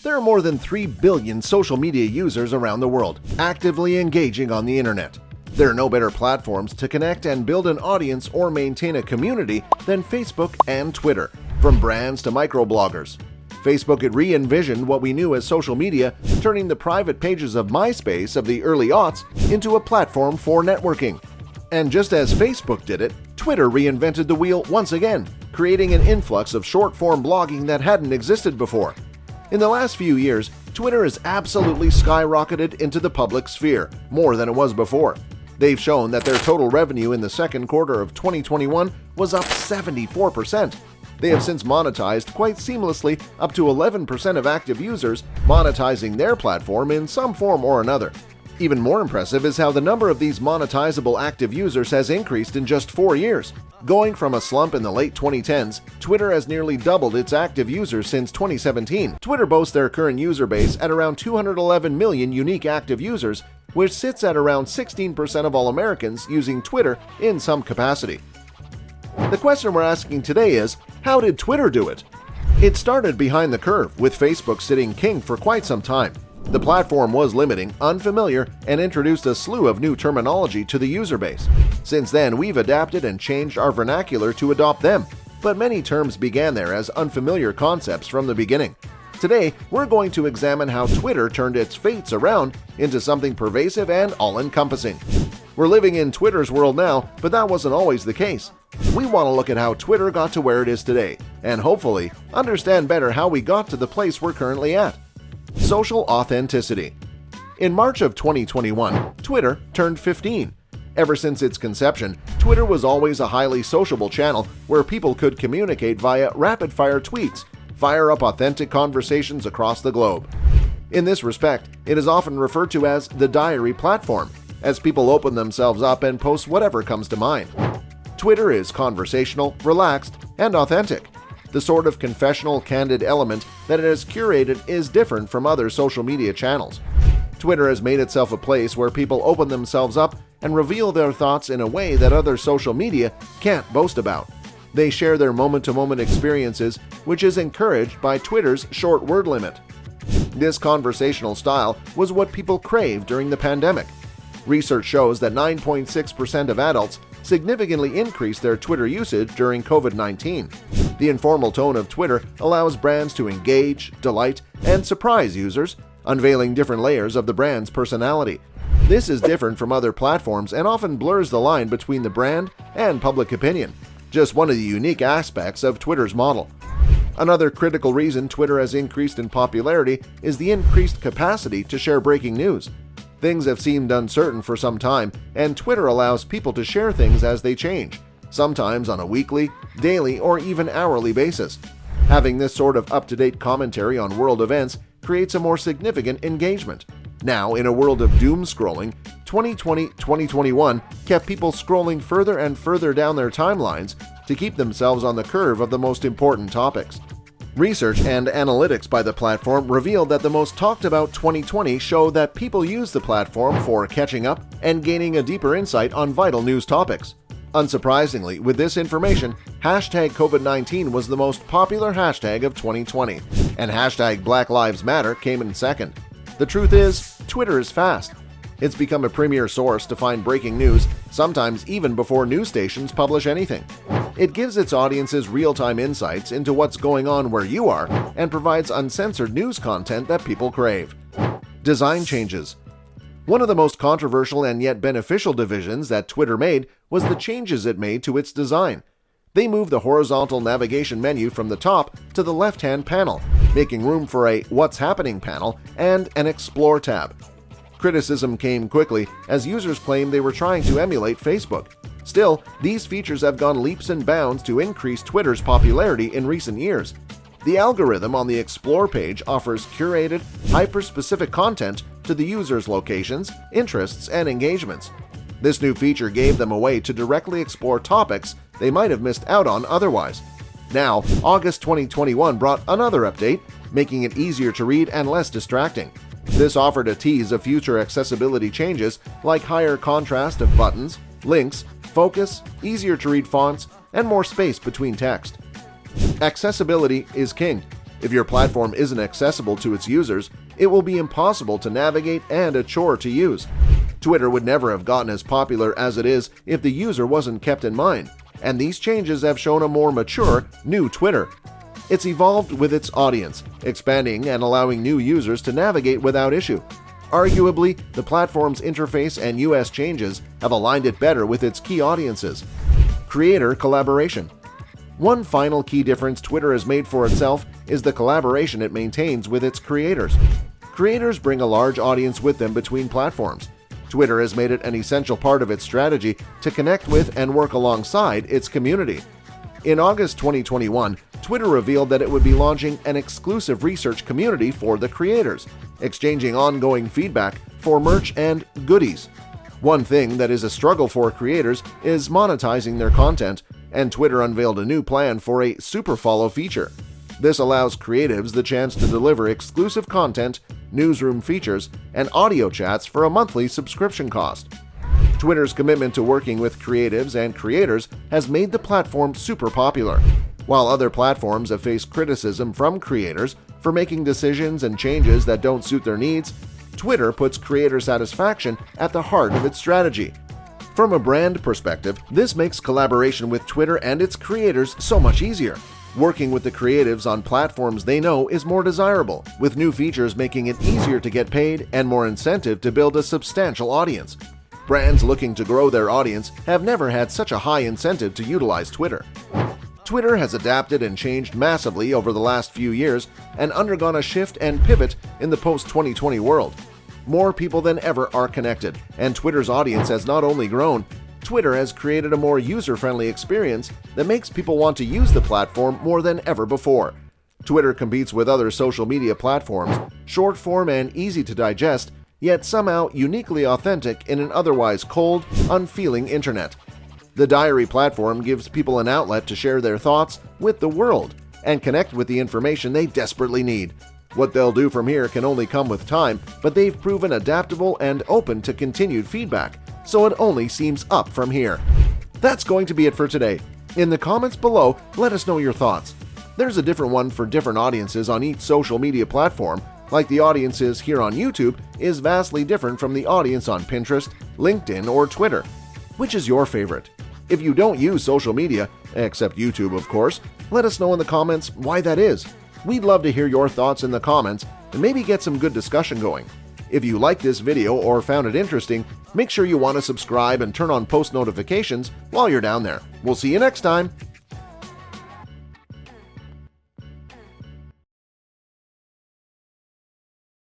There are more than 3 billion social media users around the world, actively engaging on the internet. There are no better platforms to connect and build an audience or maintain a community than Facebook and Twitter, from brands to microbloggers. Facebook had re-envisioned what we knew as social media, turning the private pages of MySpace of the early aughts into a platform for networking. And just as Facebook did it, Twitter reinvented the wheel once again, creating an influx of short-form blogging that hadn't existed before. In the last few years, Twitter has absolutely skyrocketed into the public sphere, more than it was before. They've shown that their total revenue in the second quarter of 2021 was up 74%. They have since monetized quite seamlessly up to 11% of active users monetizing their platform in some form or another. Even more impressive is how the number of these monetizable active users has increased in just 4 years. Going from a slump in the late 2010s, Twitter has nearly doubled its active users since 2017. Twitter boasts their current user base at around 211 million unique active users, which sits at around 16% of all Americans using Twitter in some capacity. The question we're asking today is, how did Twitter do it? It started behind the curve, with Facebook sitting king for quite some time. The platform was limiting, unfamiliar, and introduced a slew of new terminology to the user base. Since then, we've adapted and changed our vernacular to adopt them, but many terms began there as unfamiliar concepts from the beginning. Today, we're going to examine how Twitter turned its fates around into something pervasive and all-encompassing. We're living in Twitter's world now, but that wasn't always the case. We want to look at how Twitter got to where it is today, and hopefully, understand better how we got to the place we're currently at. Social authenticity. In March of 2021, Twitter turned 15. Ever since its conception, Twitter was always a highly sociable channel where people could communicate via rapid-fire tweets, fire up authentic conversations across the globe. In this respect, it is often referred to as the diary platform, as people open themselves up and post whatever comes to mind. Twitter is conversational, relaxed, and authentic. The sort of confessional, candid element that it has curated is different from other social media channels. Twitter has made itself a place where people open themselves up and reveal their thoughts in a way that other social media can't boast about. They share their moment-to-moment experiences, which is encouraged by Twitter's short word limit. This conversational style was what people craved during the pandemic. Research shows that 9.6% of adults significantly increased their Twitter usage during COVID-19. The informal tone of Twitter allows brands to engage, delight, and surprise users, unveiling different layers of the brand's personality. This is different from other platforms and often blurs the line between the brand and public opinion, just one of the unique aspects of Twitter's model. Another critical reason Twitter has increased in popularity is the increased capacity to share breaking news. Things have seemed uncertain for some time, and Twitter allows people to share things as they change, sometimes on a weekly, daily, or even hourly basis. Having this sort of up-to-date commentary on world events creates a more significant engagement. Now, in a world of doom scrolling, 2020-2021 kept people scrolling further and further down their timelines to keep themselves on the curve of the most important topics. Research and analytics by the platform revealed that the most talked about 2020 show that people use the platform for catching up and gaining a deeper insight on vital news topics. Unsurprisingly, with this information, hashtag COVID-19 was the most popular hashtag of 2020, and hashtag Black Lives Matter came in second. The truth is, Twitter is fast. It's become a premier source to find breaking news, sometimes even before news stations publish anything. It gives its audiences real-time insights into what's going on where you are and provides uncensored news content that people crave. Design changes. One of the most controversial and yet beneficial divisions that Twitter made was the changes it made to its design. They moved the horizontal navigation menu from the top to the left-hand panel, making room for a What's Happening panel and an Explore tab. Criticism came quickly as users claimed they were trying to emulate Facebook. Still, these features have gone leaps and bounds to increase Twitter's popularity in recent years. The algorithm on the Explore page offers curated, hyper-specific content to the user's locations, interests, and engagements. This new feature gave them a way to directly explore topics they might have missed out on otherwise. Now, August 2021 brought another update, making it easier to read and less distracting. This offered a tease of future accessibility changes like higher contrast of buttons, links, focus, easier to read fonts, and more space between text. Accessibility is king. If your platform isn't accessible to its users, it will be impossible to navigate and a chore to use. Twitter would never have gotten as popular as it is if the user wasn't kept in mind, and these changes have shown a more mature, new Twitter. It's evolved with its audience, expanding and allowing new users to navigate without issue. Arguably, the platform's interface and US changes have aligned it better with its key audiences. Creator collaboration. One final key difference Twitter has made for itself is the collaboration it maintains with its creators. Creators bring a large audience with them between platforms. Twitter has made it an essential part of its strategy to connect with and work alongside its community. In August 2021, Twitter revealed that it would be launching an exclusive research community for the creators, exchanging ongoing feedback for merch and goodies. One thing that is a struggle for creators is monetizing their content, and Twitter unveiled a new plan for a super follow feature. This allows creatives the chance to deliver exclusive content, newsroom features, and audio chats for a monthly subscription cost. Twitter's commitment to working with creatives and creators has made the platform super popular. While other platforms have faced criticism from creators for making decisions and changes that don't suit their needs, Twitter puts creator satisfaction at the heart of its strategy. From a brand perspective, this makes collaboration with Twitter and its creators so much easier. Working with the creatives on platforms they know is more desirable, with new features making it easier to get paid and more incentive to build a substantial audience. Brands looking to grow their audience have never had such a high incentive to utilize Twitter. Twitter has adapted and changed massively over the last few years and undergone a shift and pivot in the post-2020 world. More people than ever are connected, and Twitter's audience has not only grown, Twitter has created a more user-friendly experience that makes people want to use the platform more than ever before. Twitter competes with other social media platforms, short-form and easy to digest, yet somehow uniquely authentic in an otherwise cold, unfeeling internet. The Diary platform gives people an outlet to share their thoughts with the world and connect with the information they desperately need. What they'll do from here can only come with time, but they've proven adaptable and open to continued feedback, so it only seems up from here. That's going to be it for today. In the comments below, let us know your thoughts. There's a different one for different audiences on each social media platform, like the audiences here on YouTube is vastly different from the audience on Pinterest, LinkedIn, or Twitter. Which is your favorite? If you don't use social media, except YouTube of course, let us know in the comments why that is. We'd love to hear your thoughts in the comments and maybe get some good discussion going. If you liked this video or found it interesting, make sure you want to subscribe and turn on post notifications while you're down there. We'll see you next time!